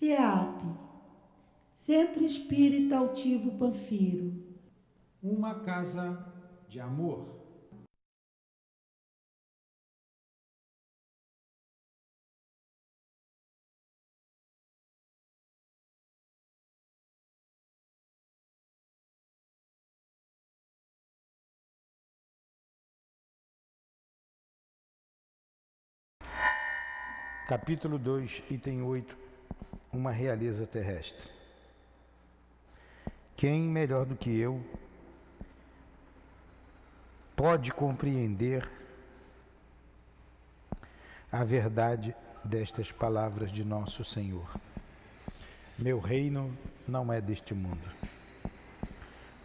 CEAP, Centro Espírita Altivo Panfiro. Uma casa de amor. Capítulo 2, item 8, uma realeza terrestre. Quem, melhor do que eu, pode compreender a verdade destas palavras de nosso Senhor? Meu reino não é deste mundo.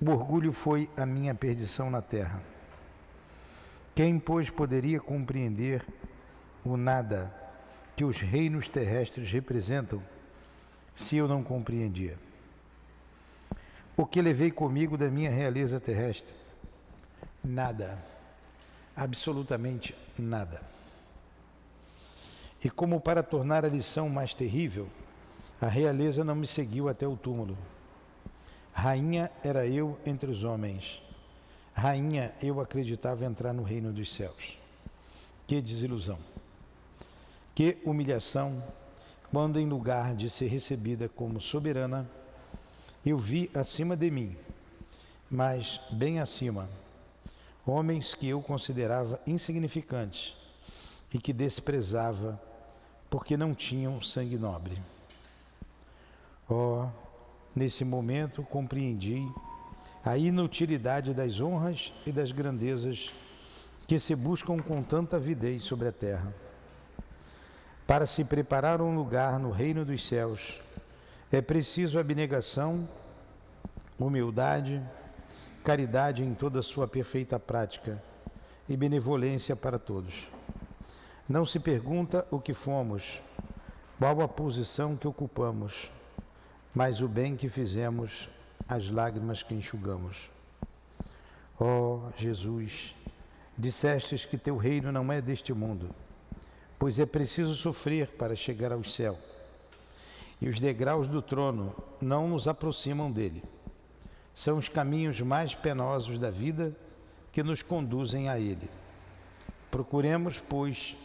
O orgulho foi a minha perdição na terra. Quem, pois, poderia compreender o nada que os reinos terrestres representam, se eu não compreendia? O que levei comigo da minha realeza terrestre? Nada, absolutamente nada. E como para tornar a lição mais terrível, a realeza não me seguiu até o túmulo. Rainha era eu entre os homens. Rainha eu acreditava entrar no reino dos céus. Que desilusão! Que humilhação, quando em lugar de ser recebida como soberana, eu vi acima de mim, mas bem acima, homens que eu considerava insignificantes e que desprezava porque não tinham sangue nobre. Oh, nesse momento compreendi a inutilidade das honras e das grandezas que se buscam com tanta avidez sobre a terra. Para se preparar um lugar no reino dos céus, é preciso abnegação, humildade, caridade em toda a sua perfeita prática e benevolência para todos. Não se pergunta o que fomos, qual a posição que ocupamos, mas o bem que fizemos, as lágrimas que enxugamos. Ó Jesus, dissestes que teu reino não é deste mundo, pois é preciso sofrer para chegar ao céu, e os degraus do trono não nos aproximam dele. São os caminhos mais penosos da vida que nos conduzem a ele. Procuremos, pois,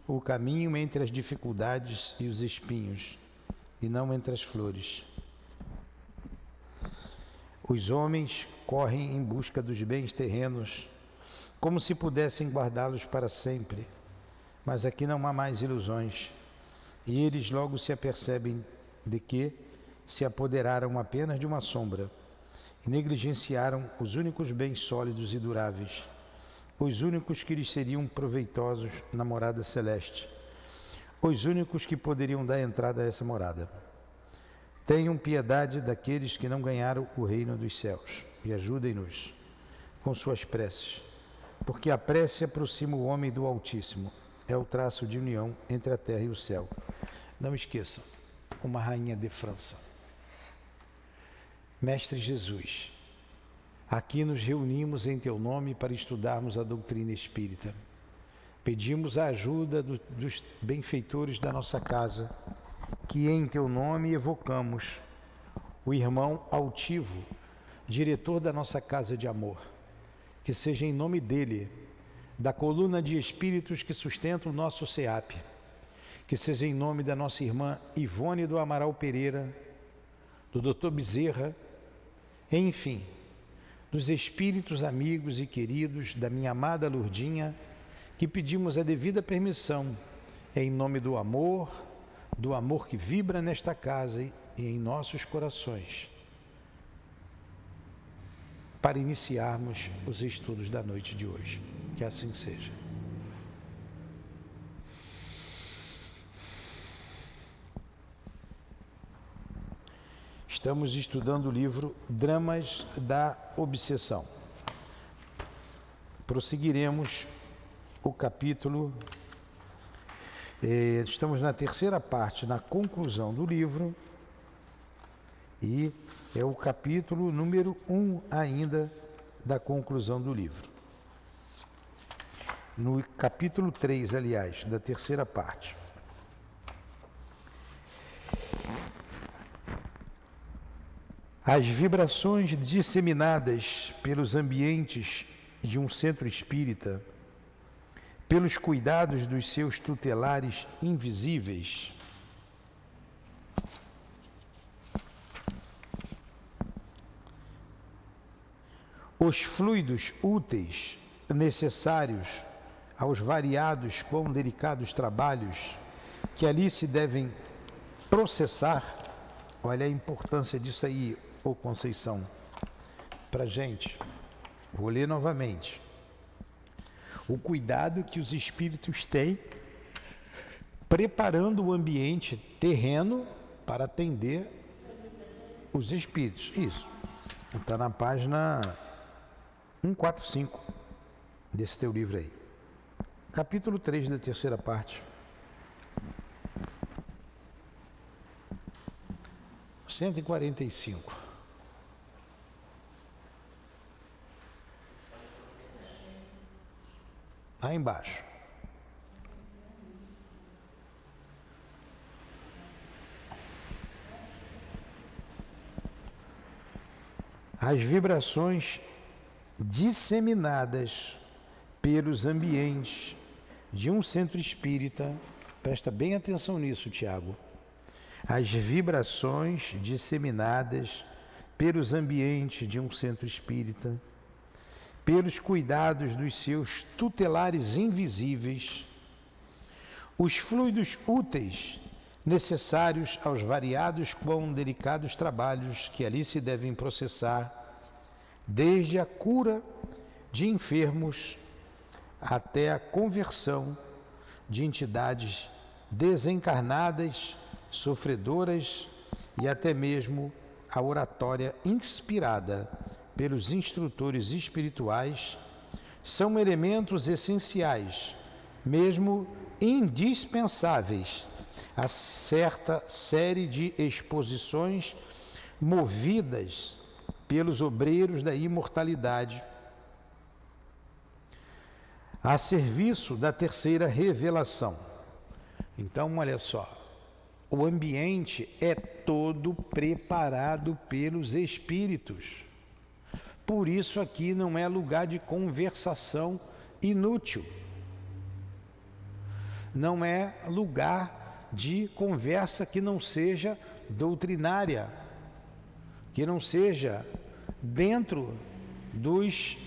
o caminho entre as dificuldades e os espinhos, e não entre as flores. Os homens correm em busca dos bens terrenos, como se pudessem guardá-los para sempre. Mas aqui não há mais ilusões, e eles logo se apercebem de que se apoderaram apenas de uma sombra e negligenciaram os únicos bens sólidos e duráveis, os únicos que lhes seriam proveitosos na morada celeste, os únicos que poderiam dar entrada a essa morada. Tenham piedade daqueles que não ganharam o reino dos céus e ajudem-nos com suas preces, porque a prece aproxima o homem do Altíssimo. É o traço de união entre a terra e o céu. Não esqueçam, uma rainha de França. Mestre Jesus, aqui nos reunimos em teu nome para estudarmos a doutrina espírita. Pedimos a ajuda dos benfeitores da nossa casa, que em teu nome evocamos o irmão altivo, diretor da nossa casa de amor. Que seja em nome dele, da coluna de espíritos que sustenta o nosso CEAP, que seja em nome da nossa irmã Ivone do Amaral Pereira, do Dr. Bezerra, enfim, dos espíritos amigos e queridos da minha amada Lourdinha, que pedimos a devida permissão, em nome do amor que vibra nesta casa e em nossos corações, para iniciarmos os estudos da noite de hoje. Que assim seja. Estamos estudando o livro Dramas da Obsessão. Prosseguiremos o capítulo. Estamos na terceira parte, na conclusão do livro, e é o capítulo número 1 ainda da conclusão do livro. No capítulo 3, aliás, da terceira parte. As vibrações disseminadas pelos ambientes de um centro espírita, pelos cuidados dos seus tutelares invisíveis, os fluidos úteis necessários aos variados quão delicados trabalhos que ali se devem processar. Olha a importância disso aí, ô Conceição, para gente. Vou ler novamente. O cuidado que os espíritos têm preparando o ambiente terreno para atender os espíritos. Isso. Está na página 145 desse teu livro aí. Capítulo 3 da terceira parte. 145. Aí embaixo. As vibrações disseminadas pelos ambientes de um centro espírita, presta bem atenção nisso, Tiago. As vibrações disseminadas pelos ambientes de um centro espírita, pelos cuidados dos seus tutelares invisíveis, os fluidos úteis necessários aos variados quão delicados trabalhos que ali se devem processar, desde a cura de enfermos até a conversão de entidades desencarnadas, sofredoras e até mesmo a oratória inspirada pelos instrutores espirituais, são elementos essenciais, mesmo indispensáveis, a certa série de exposições movidas pelos obreiros da imortalidade, a serviço da terceira revelação. Então, olha só, o ambiente é todo preparado pelos espíritos. Por isso aqui não é lugar de conversação inútil. Não é lugar de conversa que não seja doutrinária, que não seja dentro dos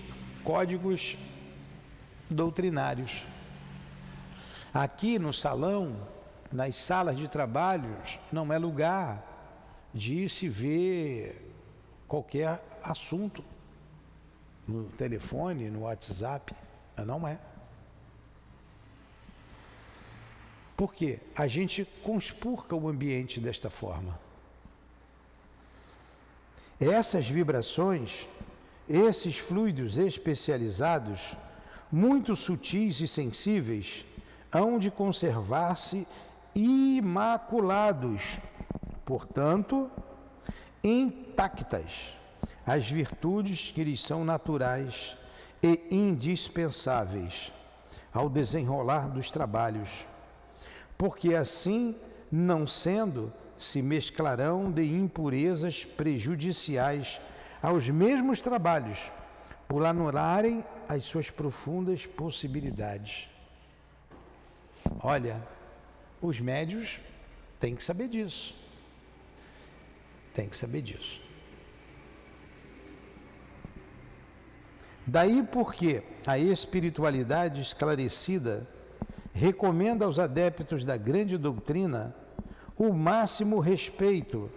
códigos doutrinários. Aqui no salão, nas salas de trabalhos, não é lugar de se ver qualquer assunto no telefone, no WhatsApp. Não é. Por quê? A gente conspurca o ambiente desta forma. Essas vibrações, esses fluidos especializados, muito sutis e sensíveis, hão de conservar-se imaculados, portanto, intactas, as virtudes que lhes são naturais e indispensáveis ao desenrolar dos trabalhos, porque assim, não sendo, se mesclarão de impurezas prejudiciais aos mesmos trabalhos, por anularem as suas profundas possibilidades. Olha, os médios têm que saber disso. Tem que saber disso. Daí porque a espiritualidade esclarecida recomenda aos adeptos da grande doutrina o máximo respeito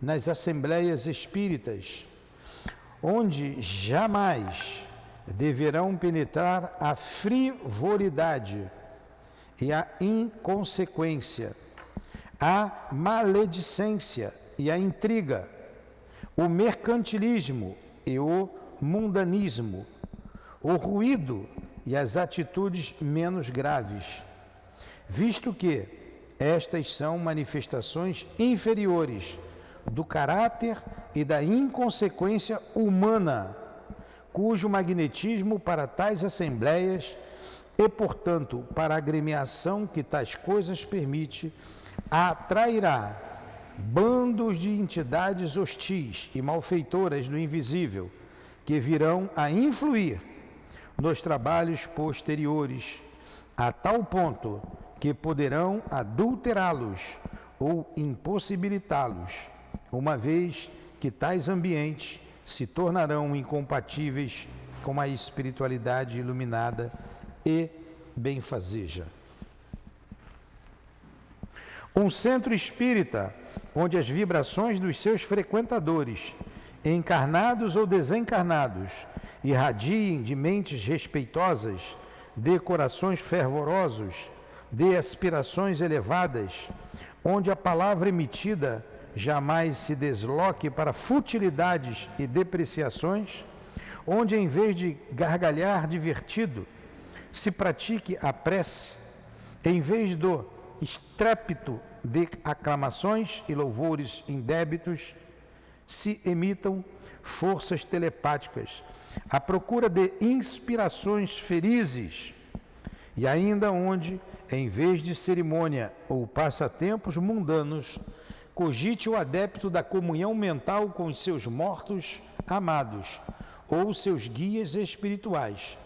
nas assembleias espíritas, onde jamais deverão penetrar a frivolidade e a inconsequência, a maledicência e a intriga, o mercantilismo e o mundanismo, o ruído e as atitudes menos graves, visto que estas são manifestações inferiores do caráter e da inconsequência humana, cujo magnetismo para tais assembleias e, portanto, para a agremiação que tais coisas permite, atrairá bandos de entidades hostis e malfeitoras do invisível, que virão a influir nos trabalhos posteriores, a tal ponto que poderão adulterá-los ou impossibilitá-los, uma vez que tais ambientes se tornarão incompatíveis com a espiritualidade iluminada e benfazeja. Um centro espírita onde as vibrações dos seus frequentadores, encarnados ou desencarnados, irradiem de mentes respeitosas, de corações fervorosos, de aspirações elevadas, onde a palavra emitida jamais se desloque para futilidades e depreciações, onde em vez de gargalhar divertido, se pratique a prece, em vez do estrépito de aclamações e louvores indébitos, se emitam forças telepáticas, à procura de inspirações felizes, e ainda onde, em vez de cerimônia ou passatempos mundanos, cogite o adepto da comunhão mental com os seus mortos amados ou seus guias espirituais.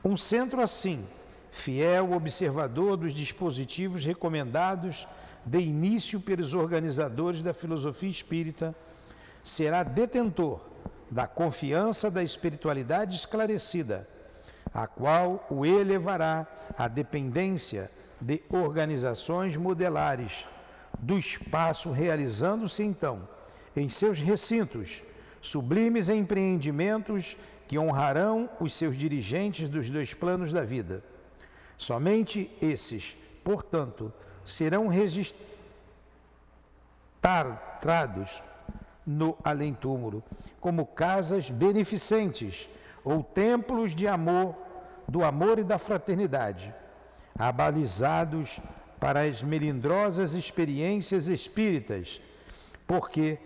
Um centro assim, fiel observador dos dispositivos recomendados de início pelos organizadores da filosofia espírita, será detentor da confiança da espiritualidade esclarecida, a qual o elevará à dependência de organizações modelares do espaço, realizando-se então em seus recintos sublimes empreendimentos que honrarão os seus dirigentes dos dois planos da vida. Somente esses, portanto, serão registrados no além-túmulo como casas beneficentes ou templos de amor, do amor e da fraternidade, abalizados para as melindrosas experiências espíritas, porque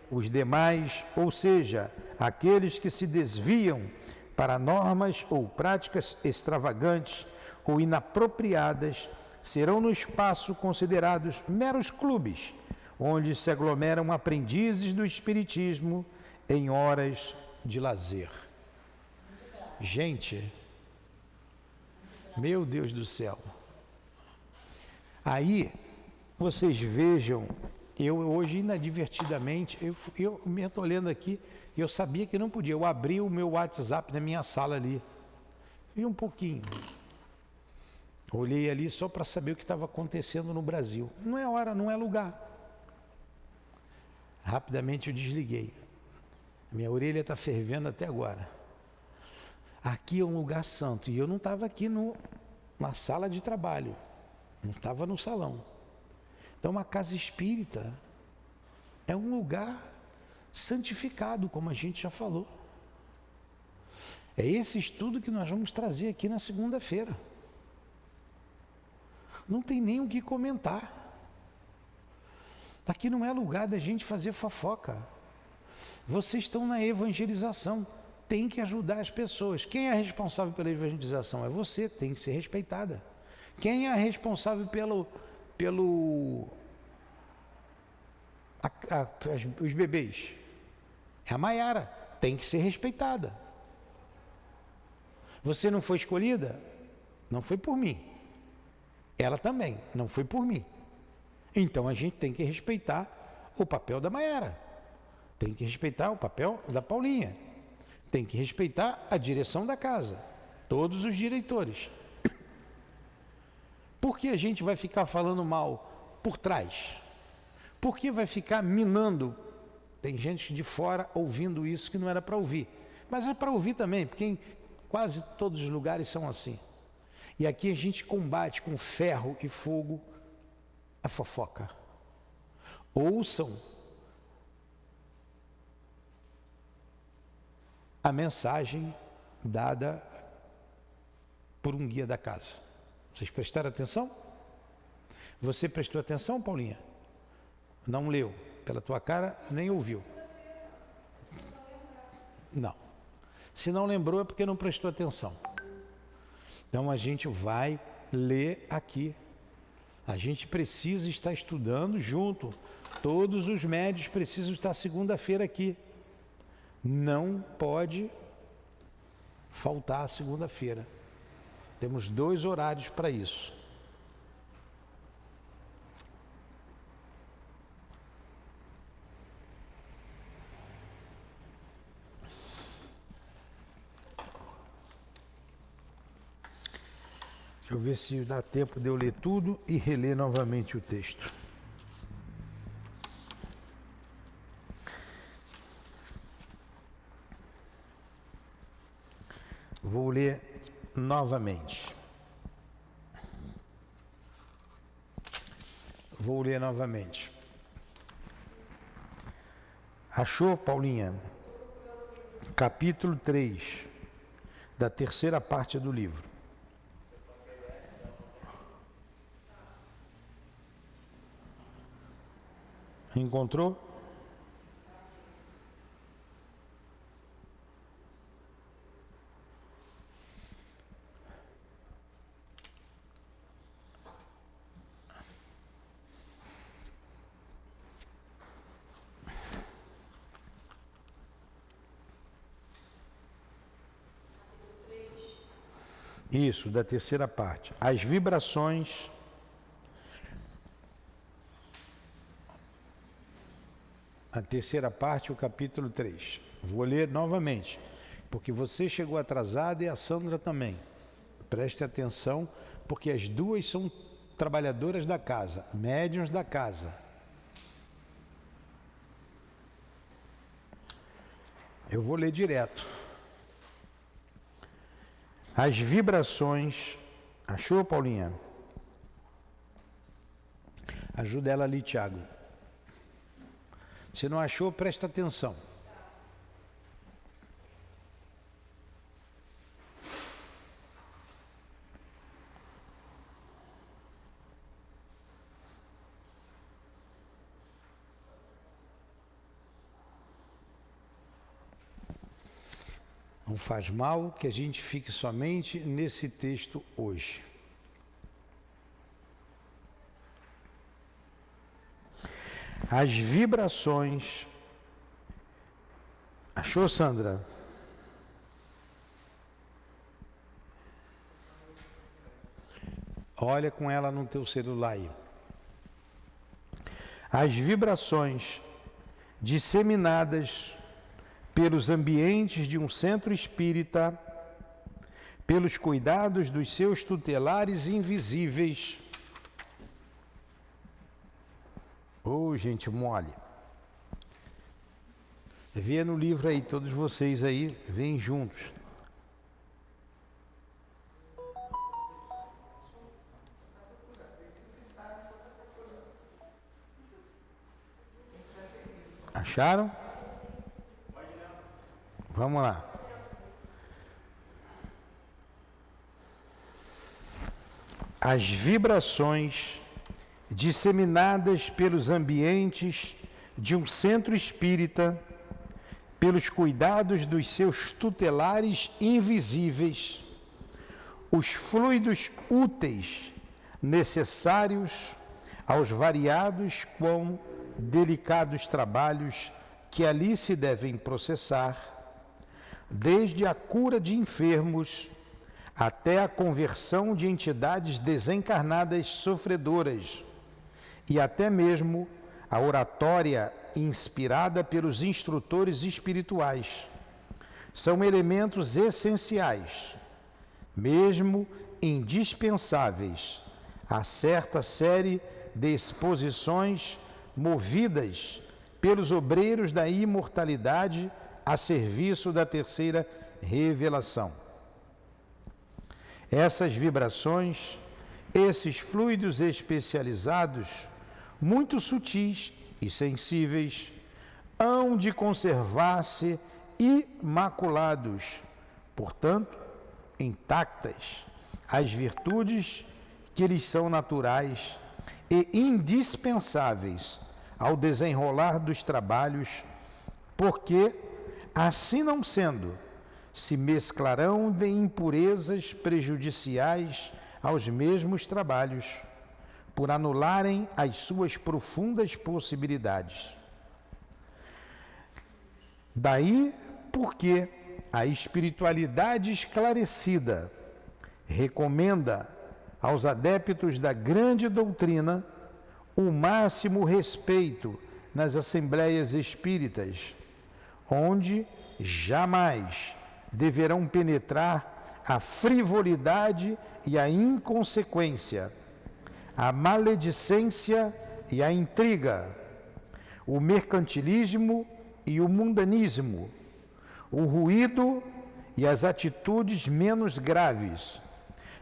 os demais, ou seja, aqueles que se desviam para normas ou práticas extravagantes ou inapropriadas, serão no espaço considerados meros clubes, onde se aglomeram aprendizes do espiritismo em horas de lazer. Gente, meu Deus do céu. Aí, vocês vejam, eu hoje inadvertidamente, eu me estou olhando aqui, eu sabia que não podia, eu abri o meu WhatsApp na minha sala ali, vi um pouquinho, olhei ali só para saber o que estava acontecendo no Brasil. Não é hora, não é lugar. Rapidamente eu desliguei, minha orelha está fervendo até agora. Aqui é um lugar santo, e eu não estava aqui na sala de trabalho, não estava no salão. Então, uma casa espírita é um lugar santificado, como a gente já falou. É esse estudo que nós vamos trazer aqui na segunda-feira. Não tem nem o que comentar. Aqui não é lugar da gente fazer fofoca. Vocês estão na evangelização, tem que ajudar as pessoas. Quem é responsável pela evangelização? É você, tem que ser respeitada. Quem é responsável os bebês? É a Maiara, tem que ser respeitada. Você não foi escolhida? Não foi por mim. Ela também, não foi por mim. Então a gente tem que respeitar o papel da Maiara, tem que respeitar o papel da Paulinha, tem que respeitar a direção da casa, todos os diretores. Por que a gente vai ficar falando mal por trás? Por que vai ficar minando? Tem gente de fora ouvindo isso que não era para ouvir, mas é para ouvir também, porque em quase todos os lugares são assim. E aqui a gente combate com ferro e fogo a fofoca. Ouçam a mensagem dada por um guia da casa. Vocês prestaram atenção? Você prestou atenção, Paulinha? Não leu. Pela tua cara, nem ouviu. Não. Se não lembrou é porque não prestou atenção. Então a gente vai ler aqui. A gente precisa estar estudando junto Todos os médios precisam estar segunda-feira aqui. Não pode faltar a segunda-feira. Temos 2 horários para isso. Deixa eu ver se dá tempo de eu ler tudo e reler novamente o texto. Vou ler novamente. Achou, Paulinha? Capítulo 3, da terceira parte do livro. Encontrou? Isso, da terceira parte. As vibrações. A terceira parte, o capítulo 3. Vou ler novamente, porque você chegou atrasada e a Sandra também. Preste atenção, porque as duas são trabalhadoras da casa, médiuns da casa. Eu vou ler direto. As vibrações. Achou, Paulinha? Ajuda ela ali, Tiago. Se não achou, presta atenção. Não faz mal que a gente fique somente nesse texto hoje. As vibrações. Achou, Sandra? Olha com ela no teu celular aí. As vibrações disseminadas pelos ambientes de um centro espírita, pelos cuidados dos seus tutelares invisíveis. Ô, gente mole. Vê no livro aí, todos vocês aí, vêm juntos. Acharam? Vamos lá. As vibrações disseminadas pelos ambientes de um centro espírita, pelos cuidados dos seus tutelares invisíveis, os fluidos úteis necessários aos variados quão delicados trabalhos que ali se devem processar, desde a cura de enfermos até a conversão de entidades desencarnadas sofredoras e até mesmo a oratória inspirada pelos instrutores espirituais. São elementos essenciais, mesmo indispensáveis, a certa série de exposições movidas pelos obreiros da imortalidade a serviço da terceira revelação. Essas vibrações, esses fluidos especializados, muito sutis e sensíveis, hão de conservar-se imaculados, portanto, intactas, as virtudes que lhes são naturais e indispensáveis ao desenrolar dos trabalhos, porque, assim não sendo, se mesclarão de impurezas prejudiciais aos mesmos trabalhos, por anularem as suas profundas possibilidades. Daí porque a espiritualidade esclarecida recomenda aos adeptos da grande doutrina o máximo respeito nas assembleias espíritas, onde jamais deverão penetrar a frivolidade e a inconsequência, a maledicência e a intriga, o mercantilismo e o mundanismo, o ruído e as atitudes menos graves,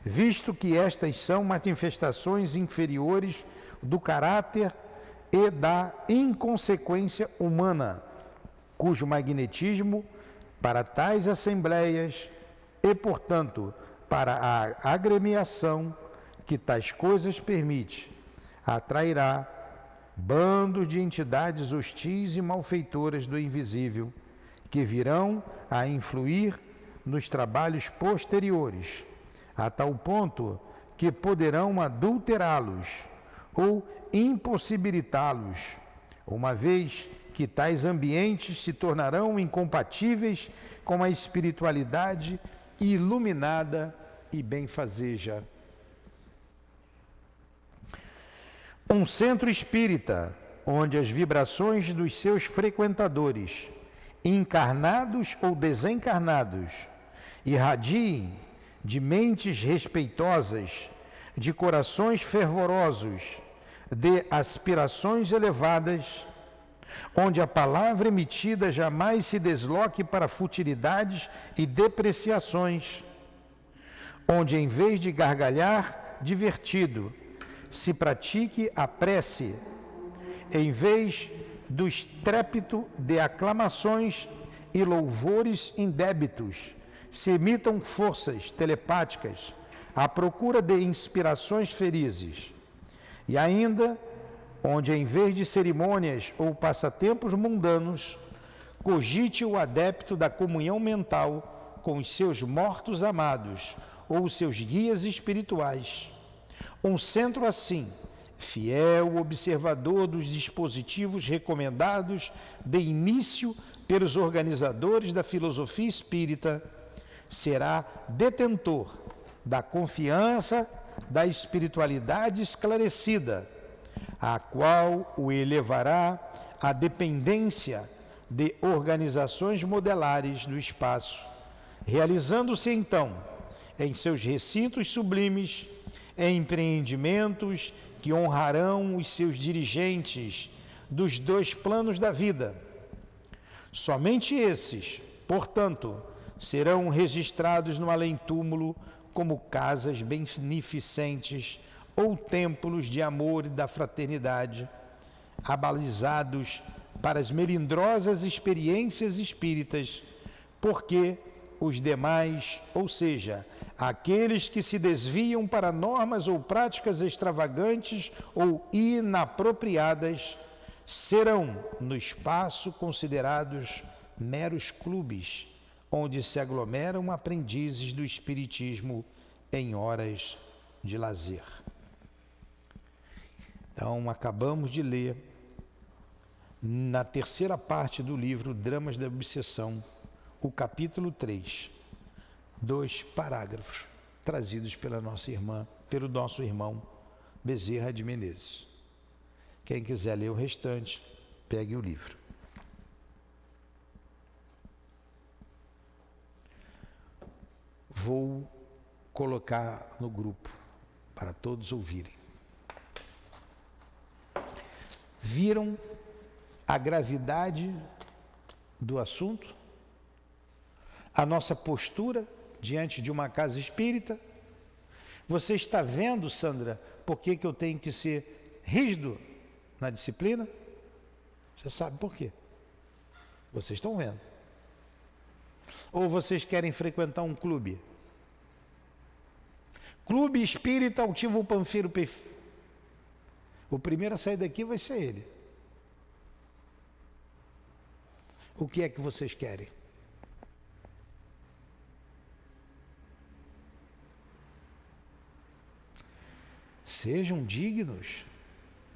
visto que estas são manifestações inferiores do caráter e da inconsequência humana, cujo magnetismo para tais assembleias e, portanto, para a agremiação que tais coisas permite, atrairá bandos de entidades hostis e malfeitoras do invisível, que virão a influir nos trabalhos posteriores, a tal ponto que poderão adulterá-los ou impossibilitá-los, uma vez que tais ambientes se tornarão incompatíveis com a espiritualidade iluminada e benfazeja. Um centro espírita, onde as vibrações dos seus frequentadores, encarnados ou desencarnados, irradiem de mentes respeitosas, de corações fervorosos, de aspirações elevadas, onde a palavra emitida jamais se desloque para futilidades e depreciações, onde em vez de gargalhar divertido, se pratique a prece, em vez do estrépito de aclamações e louvores indébitos, se emitam forças telepáticas à procura de inspirações felizes, e ainda onde em vez de cerimônias ou passatempos mundanos, cogite o adepto da comunhão mental com os seus mortos amados ou os seus guias espirituais. Um centro assim, fiel observador dos dispositivos recomendados de início pelos organizadores da filosofia espírita, será detentor da confiança da espiritualidade esclarecida, a qual o elevará à dependência de organizações modelares do espaço, realizando-se então em seus recintos sublimes empreendimentos que honrarão os seus dirigentes dos dois planos da vida. Somente esses, portanto, serão registrados no além-túmulo como casas beneficentes ou templos de amor e da fraternidade, abalizados para as melindrosas experiências espíritas, porque os demais, ou seja, aqueles que se desviam para normas ou práticas extravagantes ou inapropriadas, serão no espaço considerados meros clubes, onde se aglomeram aprendizes do espiritismo em horas de lazer. Então, acabamos de ler, na terceira parte do livro Dramas da Obsessão, o capítulo 3, 2 parágrafos trazidos pela nossa irmã, pelo nosso irmão Bezerra de Menezes. Quem quiser ler o restante, pegue o livro. Vou colocar no grupo para todos ouvirem. Viram a gravidade do assunto? A nossa postura diante de uma casa espírita? Você está vendo, Sandra, por que eu tenho que ser rígido na disciplina? Você sabe por quê? Vocês estão vendo. Ou vocês querem frequentar um clube? Clube Espírita Altivo Panfiro Pef. O primeiro a sair daqui vai ser ele. O que é que vocês querem? Sejam dignos.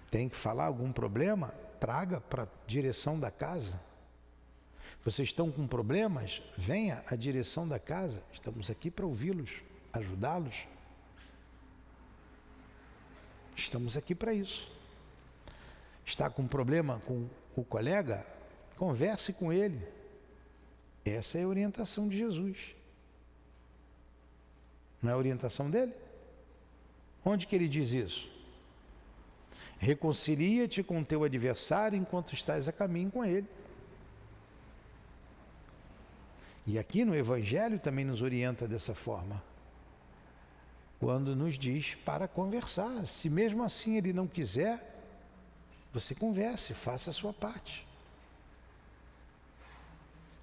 Tem que falar algum problema? Traga para a direção da casa. Vocês estão com problemas? Venha à direção da casa. Estamos aqui para ouvi-los, ajudá-los. Estamos aqui para isso. Está com problema com o colega? Converse com ele. Essa é a orientação de Jesus. Não é a orientação dele? Onde que ele diz isso? Reconcilia-te com teu adversário enquanto estás a caminho com ele. E aqui no Evangelho também nos orienta dessa forma. Quando nos diz para conversar. Se mesmo assim ele não quiser, você converse, faça a sua parte.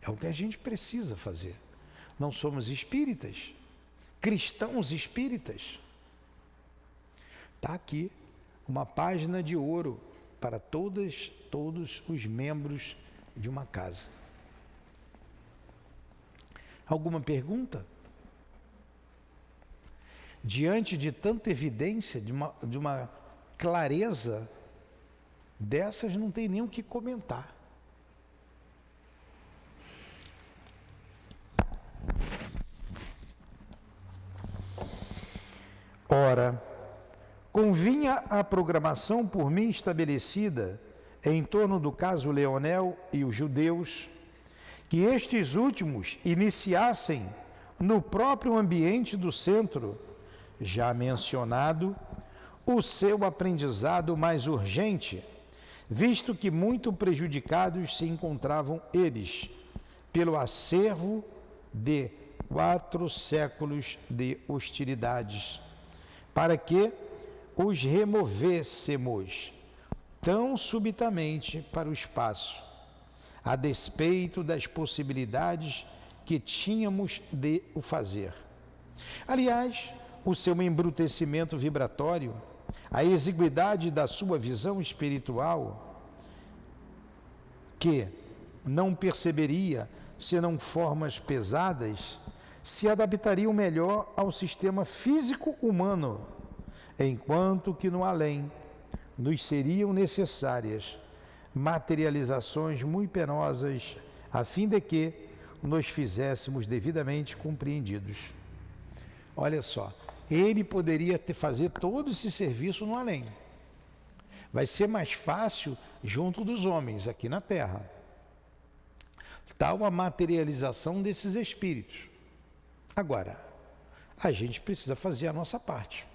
É o que a gente precisa fazer. Não somos espíritas, cristãos espíritas. Está aqui uma página de ouro para todos os membros de uma casa. Alguma pergunta? Diante de tanta evidência, de uma clareza dessas, não tem nem o que comentar. Ora, convinha a programação por mim estabelecida em torno do caso Leonel e os judeus, que estes últimos iniciassem no próprio ambiente do centro, já mencionado, o seu aprendizado mais urgente, visto que muito prejudicados se encontravam eles, pelo acervo de 4 séculos de hostilidades, para que os removêssemos tão subitamente para o espaço, a despeito das possibilidades que tínhamos de o fazer. Aliás, o seu embrutecimento vibratório, a exiguidade da sua visão espiritual, que não perceberia senão formas pesadas, se adaptariam melhor ao sistema físico humano, enquanto que no além nos seriam necessárias materializações muito penosas, a fim de que nos fizéssemos devidamente compreendidos. Olha só, ele poderia fazer todo esse serviço no além. Vai ser mais fácil junto dos homens, aqui na Terra. Tal a materialização desses espíritos. Agora, a gente precisa fazer a nossa parte.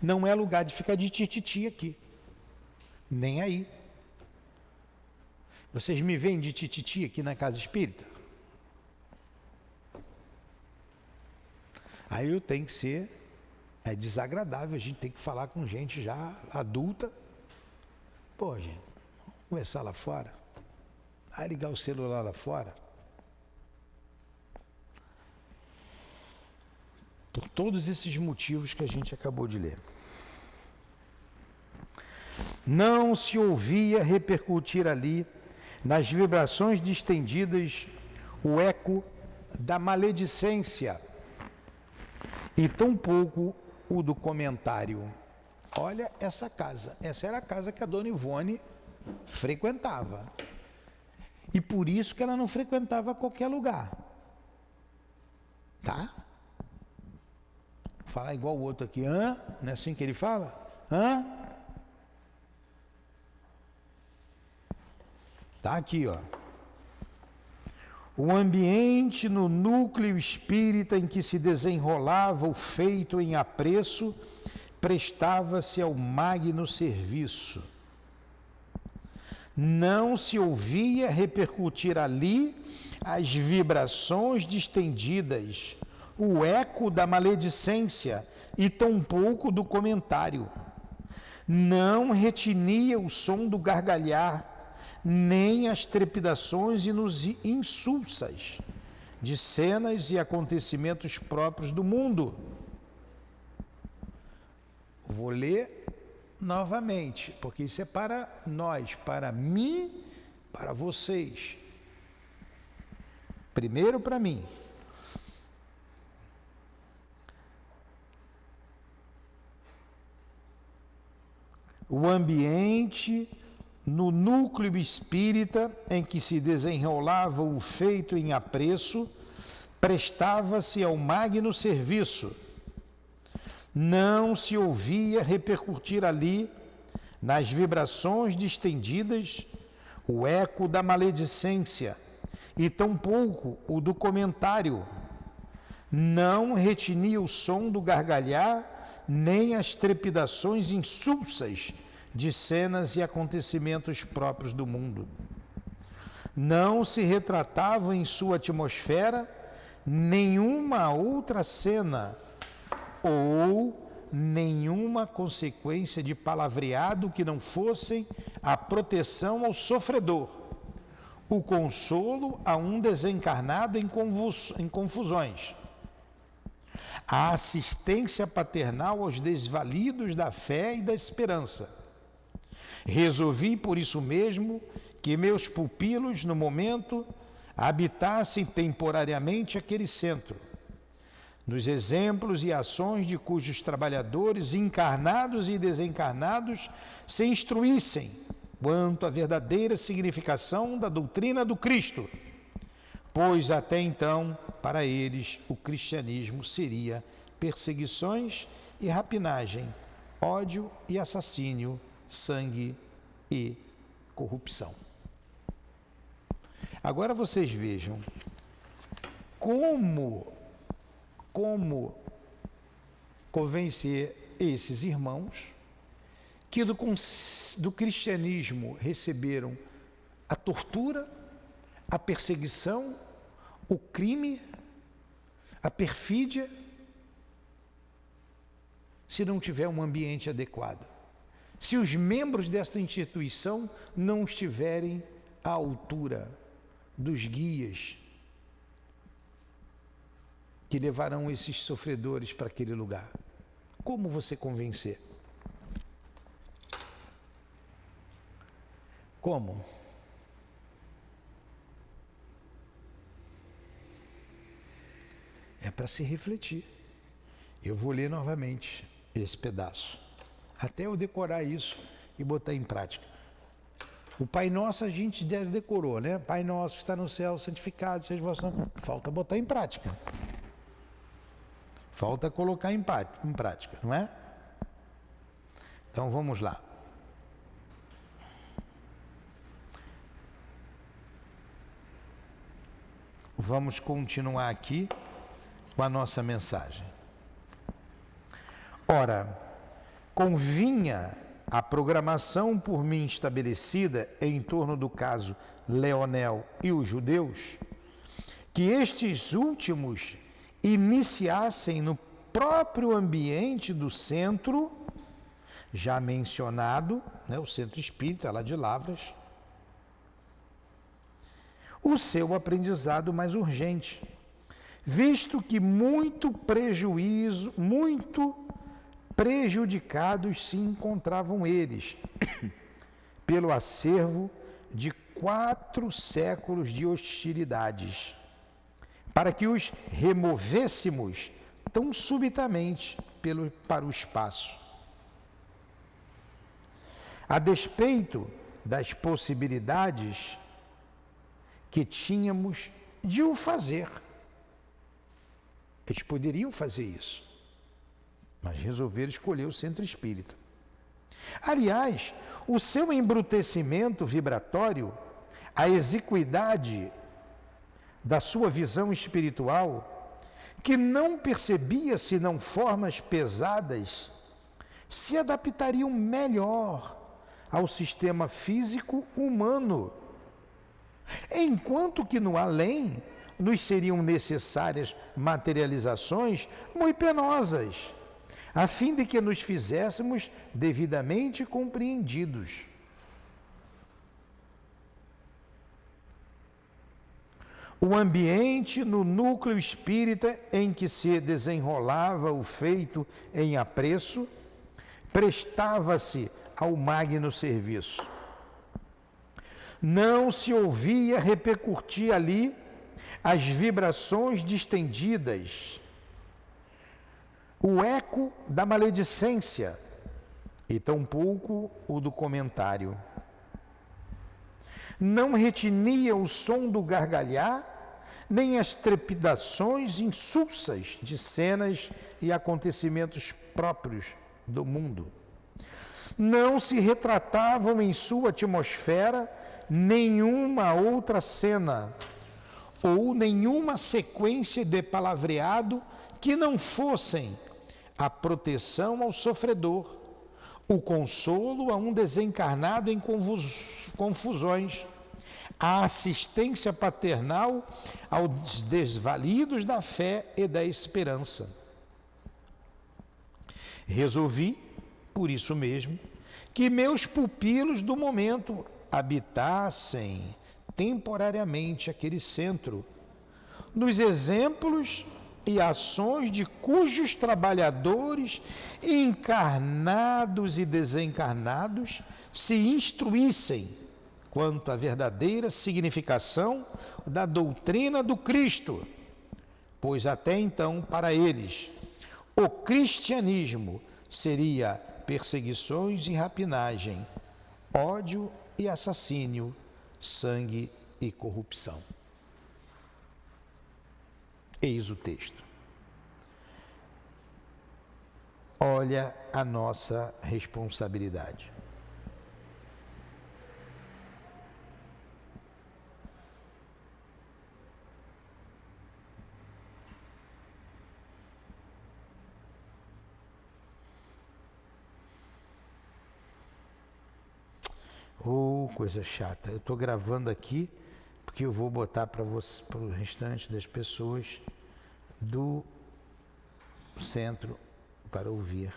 Não é lugar de ficar de tititi aqui. Nem aí. Vocês me veem de tititi aqui na casa espírita? Aí eu tenho que ser, é desagradável, a gente tem que falar com gente já adulta. Pô, gente, vamos conversar lá fora. Aí ligar o celular lá fora. Por todos esses motivos que a gente acabou de ler. Não se ouvia repercutir ali, nas vibrações distendidas, o eco da maledicência, e tampouco o do comentário. Olha essa casa, essa era a casa que a dona Ivone frequentava. E por isso que ela não frequentava qualquer lugar. Tá? Falar igual o outro aqui, hã? Não é assim que ele fala? Hã? Tá aqui, ó. O ambiente no núcleo espírita em que se desenrolava o feito em apreço prestava-se ao magno serviço. Não se ouvia repercutir ali as vibrações distendidas, o eco da maledicência e tampouco do comentário. Não retinia o som do gargalhar, nem as trepidações insulsas de cenas e acontecimentos próprios do mundo. Vou ler novamente, porque isso é para nós, para mim, para vocês. Primeiro para mim. o ambiente no núcleo espírita em que se desenrolava o feito em apreço, prestava-se ao magno serviço. Não se ouvia repercutir ali, nas vibrações distendidas, o eco da maledicência, e tampouco o do comentário. Não retinia o som do gargalhar, nem as trepidações insulsas de cenas e acontecimentos próprios do mundo. Não se retratava em sua atmosfera nenhuma outra cena ou nenhuma consequência de palavreado que não fossem a proteção ao sofredor, o consolo a um desencarnado em confusões, a assistência paternal aos desvalidos da fé e da esperança. Resolvi, por isso mesmo, que meus pupilos, no momento, habitassem temporariamente aquele centro, nos exemplos e ações de cujos trabalhadores, encarnados e desencarnados, se instruíssem quanto à verdadeira significação da doutrina do Cristo, pois até então, para eles, o cristianismo seria perseguições e rapinagem, ódio e assassínio, sangue e corrupção. Agora vocês vejam como convencer esses irmãos que do cristianismo receberam a tortura, a perseguição, o crime, a perfídia, se não tiver um ambiente adequado. Se os membros desta instituição não estiverem à altura dos guias que levarão esses sofredores para aquele lugar. Como você convencer? Como? É para se refletir. Eu vou ler novamente esse pedaço, até eu decorar isso e botar em prática. O Pai Nosso a gente decorou, né? Pai Nosso que está no céu, santificado seja o vosso nome. Falta botar em prática. Falta colocar em prática, não é? Então vamos lá. Vamos continuar aqui com a nossa mensagem. Ora, convinha a programação por mim estabelecida em torno do caso Leonel e os judeus, que estes últimos iniciassem no próprio ambiente do centro, já mencionado, né, o centro espírita lá de Lavras, o seu aprendizado mais urgente, visto que muito prejudicados se encontravam eles pelo acervo de 4 séculos de hostilidades, para que os removêssemos tão subitamente para o espaço. A despeito das possibilidades que tínhamos de o fazer. Eles poderiam fazer isso, mas resolveram escolher o centro espírita. Aliás, o seu embrutecimento vibratório, a exiguidade da sua visão espiritual, que não percebia senão formas pesadas, se adaptariam melhor ao sistema físico humano, enquanto que no além nos seriam necessárias materializações muito penosas, a fim de que nos fizéssemos devidamente compreendidos. O ambiente no núcleo espírita em que se desenrolava o feito em apreço, prestava-se ao magno serviço. Não se ouvia repercutir ali as vibrações distendidas, o eco da maledicência, e tampouco o do comentário. Não retinia o som do gargalhar, nem as trepidações insulsas de cenas e acontecimentos próprios do mundo. Não se retratavam em sua atmosfera nenhuma outra cena ou nenhuma sequência de palavreado que não fossem a proteção ao sofredor, o consolo a um desencarnado em confusões, a assistência paternal aos desvalidos da fé e da esperança. Resolvi, por isso mesmo, que meus pupilos do momento habitassem temporariamente aquele centro, nos exemplos e ações de cujos trabalhadores, encarnados e desencarnados, se instruíssem quanto à verdadeira significação da doutrina do Cristo, pois até então, para eles, o cristianismo seria perseguições e rapinagem, ódio e assassínio, sangue e corrupção. Eis o texto. Olha a nossa responsabilidade. Oh, coisa chata. Eu estou gravando aqui porque eu vou botar para o restante das pessoas do centro para ouvir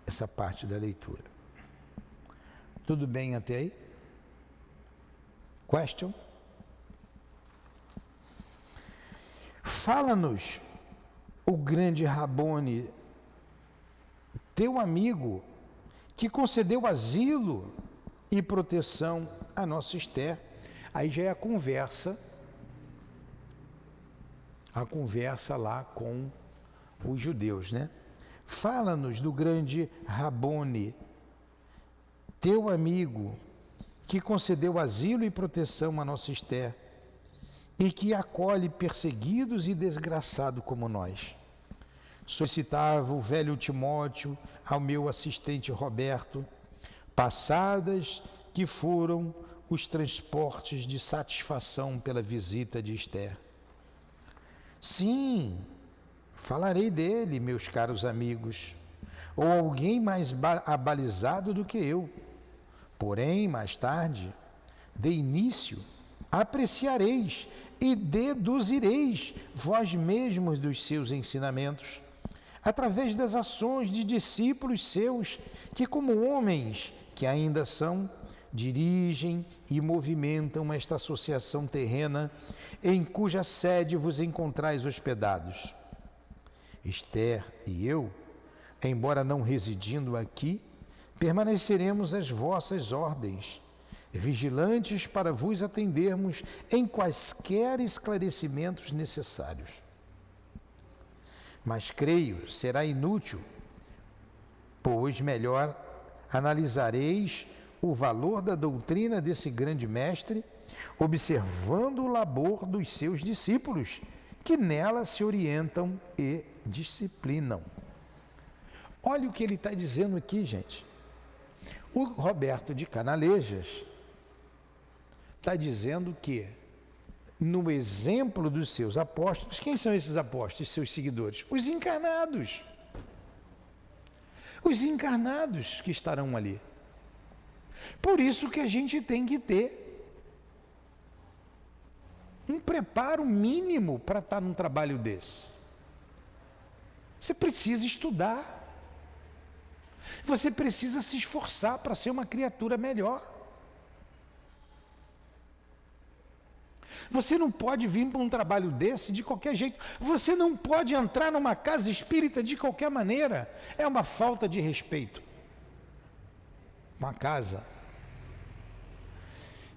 essa parte da leitura. Tudo bem até aí? Question? Fala-nos o grande Rabboni, teu amigo, que concedeu asilo e proteção a nossa Esther. Aí já é a conversa lá com os judeus, né? Fala-nos do grande Rabboni, teu amigo, que concedeu asilo e proteção a nossa Esther e que acolhe perseguidos e desgraçados como nós. Solicitava o velho Timóteo ao meu assistente Roberto, passadas que foram os transportes de satisfação pela visita de Esther. Sim, falarei dele, meus caros amigos, ou alguém mais abalizado do que eu. Porém, mais tarde, de início, apreciareis e deduzireis vós mesmos dos seus ensinamentos, através das ações de discípulos seus, que como homens que ainda são, dirigem e movimentam esta associação terrena em cuja sede vos encontrais hospedados. Esther e eu, embora não residindo aqui, permaneceremos às vossas ordens, vigilantes para vos atendermos em quaisquer esclarecimentos necessários. Mas creio será inútil, pois melhor analisareis o valor da doutrina desse grande mestre, observando o labor dos seus discípulos, que nela se orientam e disciplinam. Olha o que ele está dizendo aqui, gente. O Roberto de Canalejas está dizendo que, no exemplo dos seus apóstolos, quem são esses apóstolos, seus seguidores? Os encarnados. Os encarnados que estarão ali. Por isso que a gente tem que ter um preparo mínimo para estar num trabalho desse. Você precisa estudar. Você precisa se esforçar para ser uma criatura melhor. Você não pode vir para um trabalho desse de qualquer jeito. Você não pode entrar numa casa espírita de qualquer maneira. É uma falta de respeito. Uma casa.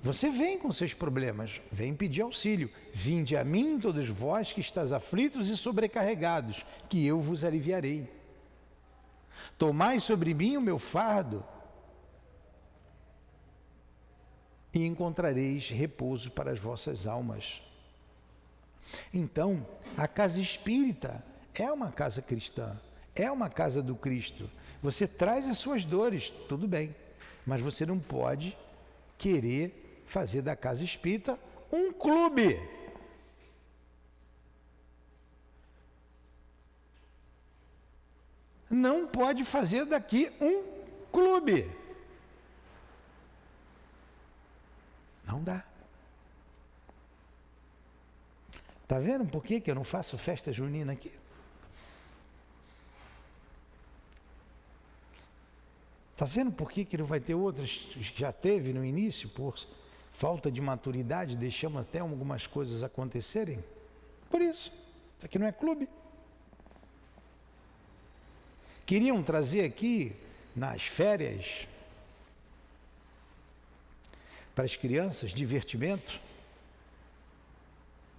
Você vem com seus problemas, vem pedir auxílio. Vinde a mim, todos vós que estáis aflitos e sobrecarregados, que eu vos aliviarei. Tomai sobre mim o meu fardo e encontrareis repouso para as vossas almas. Então, a casa espírita é uma casa cristã, é uma casa do Cristo. Você traz as suas dores, tudo bem, mas você não pode querer fazer da casa espírita um clube. Não pode fazer daqui um clube. Não dá. Está vendo por que eu não faço festa junina aqui? Está vendo por que não vai ter outras que já teve no início? Por falta de maturidade, deixamos até algumas coisas acontecerem? Por isso. Isso aqui não é clube. Queriam trazer aqui, nas férias, para as crianças, divertimento.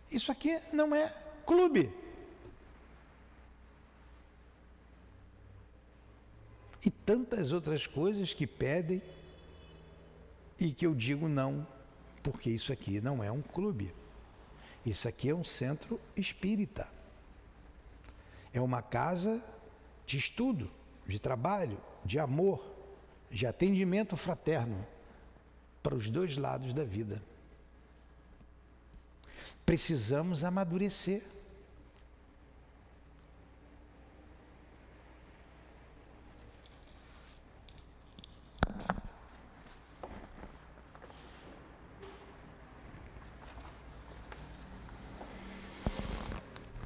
Isso aqui não é clube. E tantas outras coisas que pedem e que eu digo não, porque isso aqui não é um clube. Isso aqui é um centro espírita. É uma casa de estudo, de trabalho, de amor, de atendimento fraterno para os dois lados da vida. Precisamos amadurecer.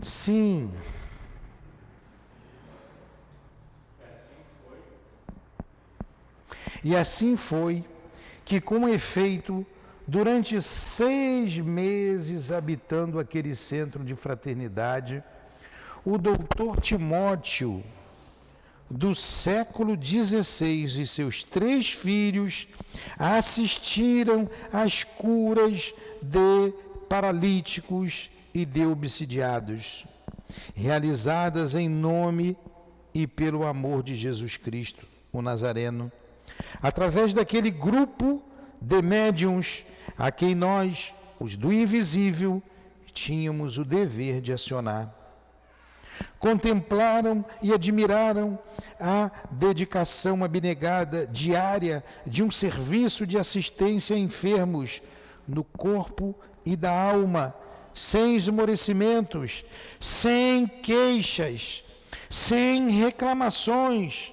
Sim. E assim foi que, com efeito, durante 6 meses habitando aquele centro de fraternidade, o doutor Timóteo, do século XVI, e seus 3 filhos assistiram às curas de paralíticos e de obsidiados, realizadas em nome e pelo amor de Jesus Cristo, o Nazareno, através daquele grupo de médiuns a quem nós, os do invisível, tínhamos o dever de acionar. Contemplaram e admiraram a dedicação abnegada diária de um serviço de assistência a enfermos no corpo e da alma, sem esmorecimentos, sem queixas, sem reclamações,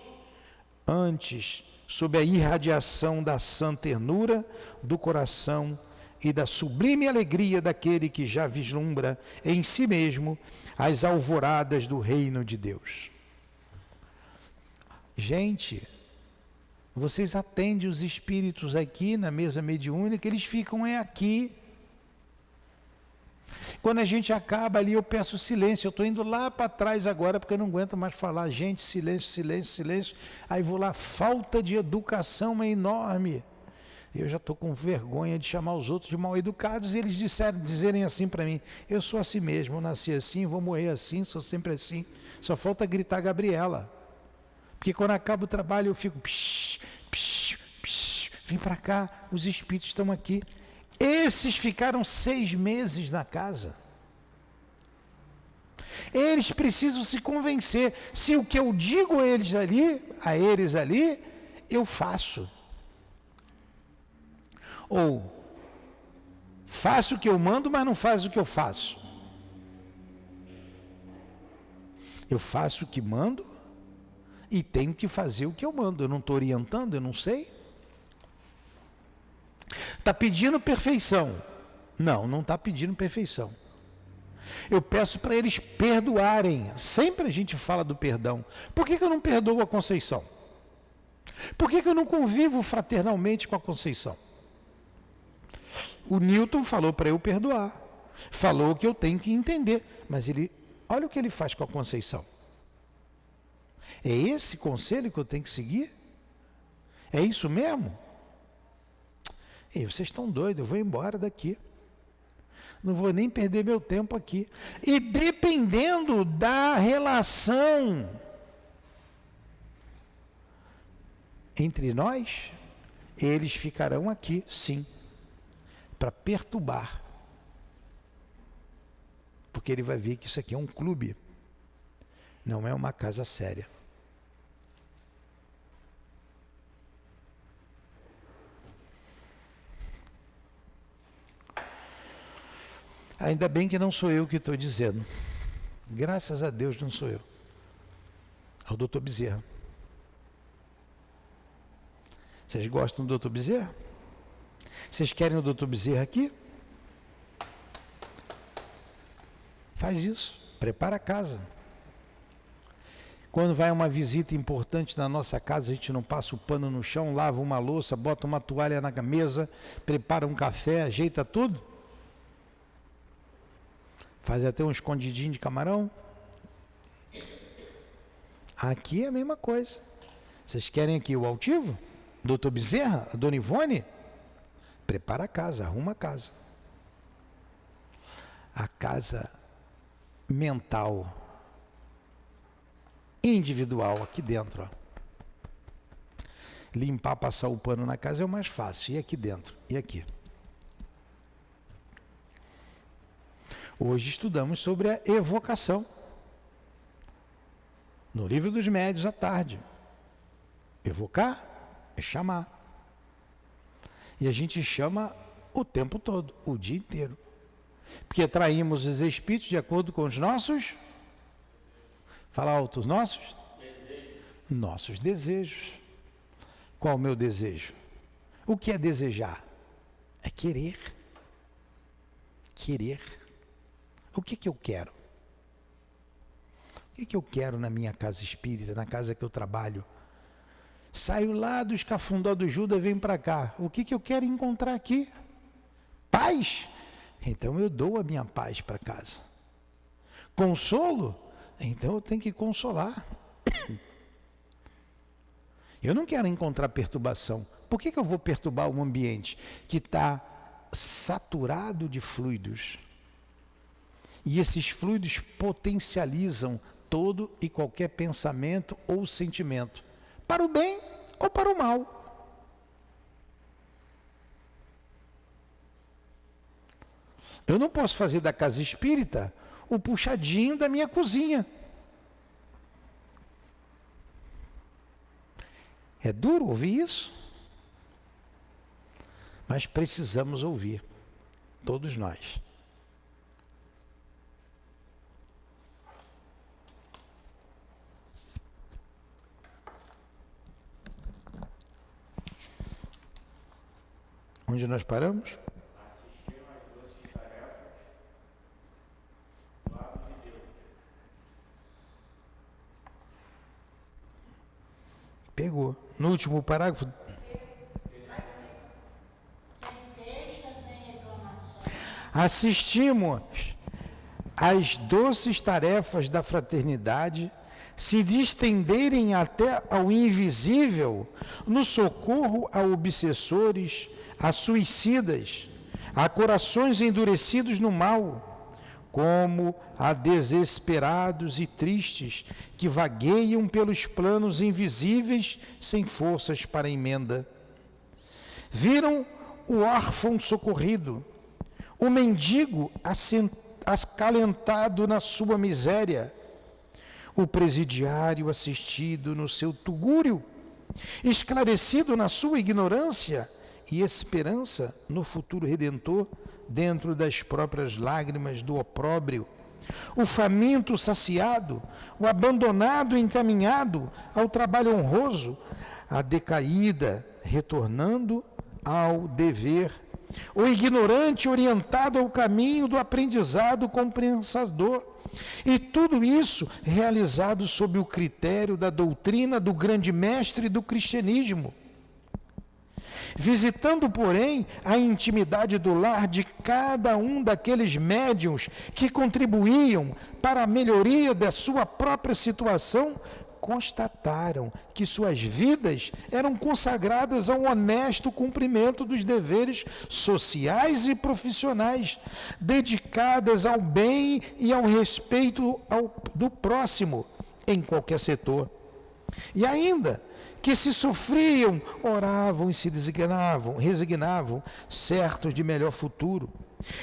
antes, sob a irradiação da sã ternura do coração e da sublime alegria daquele que já vislumbra em si mesmo as alvoradas do reino de Deus. Gente, vocês atendem os espíritos aqui na mesa mediúnica, eles ficam aqui. Quando a gente acaba ali, eu peço silêncio. Eu estou indo lá para trás agora, porque eu não aguento mais falar. Gente, silêncio, silêncio, silêncio. Aí vou lá, falta de educação é enorme. Eu já estou com vergonha de chamar os outros de mal educados, e eles dizerem assim para mim: eu sou assim mesmo, eu nasci assim, vou morrer assim, sou sempre assim. Só falta gritar Gabriela. Porque quando acaba o trabalho eu fico, psh, psh, psh, vem para cá, os espíritos estão aqui. Esses ficaram 6 meses na casa. Eles precisam se convencer se o que eu digo a eles ali, eu faço. Ou faço o que eu mando, mas não faço o que eu faço. Eu faço o que mando e tenho que fazer o que eu mando. Eu não estou orientando, eu não sei. Está pedindo perfeição? Não, não está pedindo perfeição. Eu peço para eles perdoarem. Sempre a gente fala do perdão. Por que eu não perdoo a Conceição? Por que eu não convivo fraternalmente com a Conceição? O Newton falou para eu perdoar. Falou que eu tenho que entender. Mas olha o que ele faz com a Conceição. É esse conselho que eu tenho que seguir? É isso mesmo? E vocês estão doidos, eu vou embora daqui. Não vou nem perder meu tempo aqui. E dependendo da relação entre nós, eles ficarão aqui, sim, para perturbar. Porque ele vai ver que isso aqui é um clube, não é uma casa séria. Ainda bem que não sou eu que estou dizendo. Graças a Deus não sou eu. É o doutor Bezerra. Vocês gostam do doutor Bezerra? Vocês querem o doutor Bezerra aqui? Faz isso, prepara a casa. Quando vai uma visita importante na nossa casa, a gente não passa o pano no chão, lava uma louça, bota uma toalha na mesa, prepara um café, ajeita tudo. Faz até um escondidinho de camarão. Aqui é a mesma coisa. Vocês querem aqui o altivo? Doutor Bezerra? A dona Ivone? Prepara a casa, arruma a casa. A casa mental, individual, aqui dentro. Ó. Limpar, passar o pano na casa é o mais fácil. E aqui dentro? E aqui? Hoje estudamos sobre a evocação. No livro dos médiuns à tarde. Evocar é chamar. E a gente chama o tempo todo, o dia inteiro. Porque atraímos os espíritos de acordo com os nossos... Fala alto, os nossos? Desejos. Nossos desejos. Qual o meu desejo? O que é desejar? É querer. Querer. O que eu quero? O que eu quero na minha casa espírita, na casa que eu trabalho? Saio lá do Escafundó do Judas e venho para cá. O que eu quero encontrar aqui? Paz? Então eu dou a minha paz para casa. Consolo? Então eu tenho que consolar. Eu não quero encontrar perturbação. Por que eu vou perturbar um ambiente que está saturado de fluidos? E esses fluidos potencializam todo e qualquer pensamento ou sentimento, para o bem ou para o mal. Eu não posso fazer da casa espírita o puxadinho da minha cozinha. É duro ouvir isso? Mas precisamos ouvir, todos nós. Onde nós paramos? Assistiram às doces tarefas do lado de Deus. Pegou. No último parágrafo. Assistimos às doces tarefas da fraternidade se distenderem até ao invisível no socorro a obsessores, a suicidas, a corações endurecidos no mal, como a desesperados e tristes que vagueiam pelos planos invisíveis sem forças para emenda. Viram o órfão socorrido, o mendigo acalentado na sua miséria, o presidiário assistido no seu tugúrio, esclarecido na sua ignorância e esperança no futuro redentor dentro das próprias lágrimas do opróbrio, o faminto saciado, o abandonado encaminhado ao trabalho honroso, a decaída retornando ao dever, o ignorante orientado ao caminho do aprendizado compensador, e tudo isso realizado sob o critério da doutrina do grande mestre do cristianismo. Visitando, porém, a intimidade do lar de cada um daqueles médiuns que contribuíam para a melhoria da sua própria situação, constataram que suas vidas eram consagradas ao honesto cumprimento dos deveres sociais e profissionais, dedicadas ao bem e ao respeito do próximo, em qualquer setor. E ainda que se sofriam, oravam e se resignavam, certos de melhor futuro.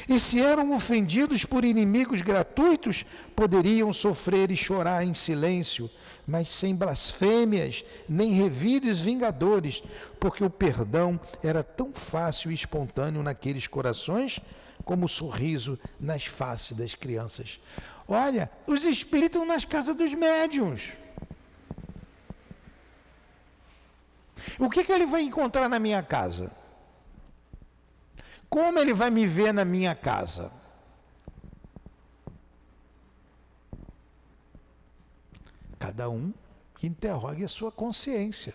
E se eram ofendidos por inimigos gratuitos, poderiam sofrer e chorar em silêncio, mas sem blasfêmias, nem revides vingadores, porque o perdão era tão fácil e espontâneo naqueles corações, como o sorriso nas faces das crianças. Olha, os espíritos estão nas casas dos médiuns. O que ele vai encontrar na minha casa? Como ele vai me ver na minha casa? Cada um que interrogue a sua consciência.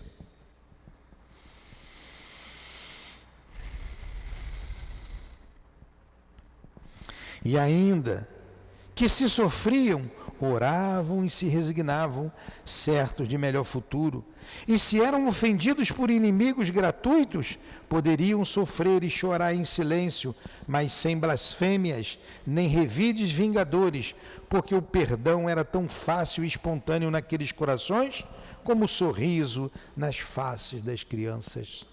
E ainda que se sofriam, oravam e se resignavam, certos de melhor futuro. E se eram ofendidos por inimigos gratuitos, poderiam sofrer e chorar em silêncio, mas sem blasfêmias, nem revides vingadores, porque o perdão era tão fácil e espontâneo naqueles corações, como o sorriso nas faces das crianças.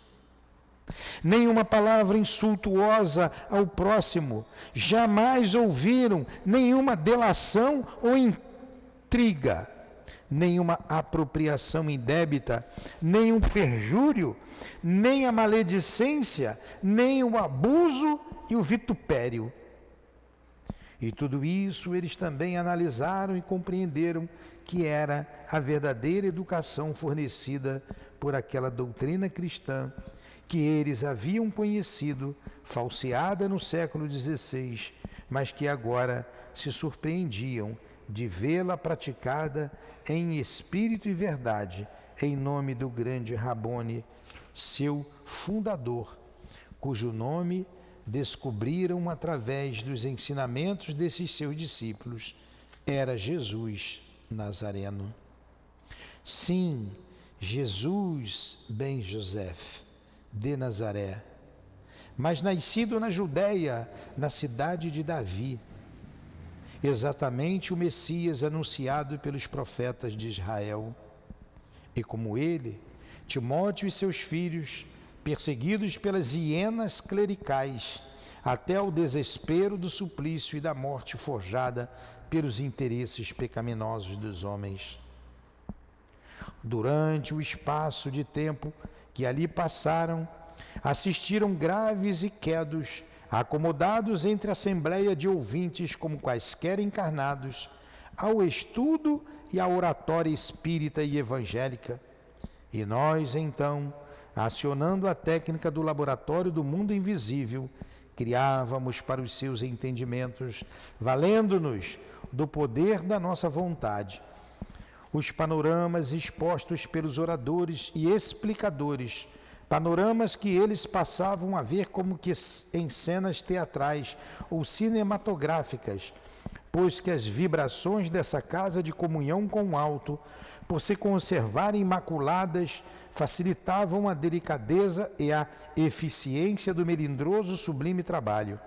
Nenhuma palavra insultuosa ao próximo, jamais ouviram nenhuma delação ou intriga, nenhuma apropriação indébita, nenhum perjúrio, nem a maledicência, nem o abuso e o vitupério. E tudo isso eles também analisaram e compreenderam que era a verdadeira educação fornecida por aquela doutrina cristã que eles haviam conhecido, falseada no século XVI, mas que agora se surpreendiam de vê-la praticada em espírito e verdade, em nome do grande Rabboni, seu fundador, cujo nome descobriram através dos ensinamentos desses seus discípulos, era Jesus Nazareno. Sim, Jesus ben Joseph de Nazaré, mas nascido na Judéia, na cidade de Davi, exatamente o Messias anunciado pelos profetas de Israel. E como ele, Timóteo e seus filhos, perseguidos pelas hienas clericais, até o desespero do suplício e da morte forjada pelos interesses pecaminosos dos homens. Durante o espaço de tempo que ali passaram, assistiram graves e quedos, acomodados entre a assembleia de ouvintes como quaisquer encarnados, ao estudo e à oratória espírita e evangélica. E nós, então, acionando a técnica do laboratório do mundo invisível, criávamos para os seus entendimentos, valendo-nos do poder da nossa vontade, os panoramas expostos pelos oradores e explicadores, panoramas que eles passavam a ver como que em cenas teatrais ou cinematográficas, pois que as vibrações dessa casa de comunhão com o alto, por se conservarem imaculadas, facilitavam a delicadeza e a eficiência do melindroso sublime trabalho.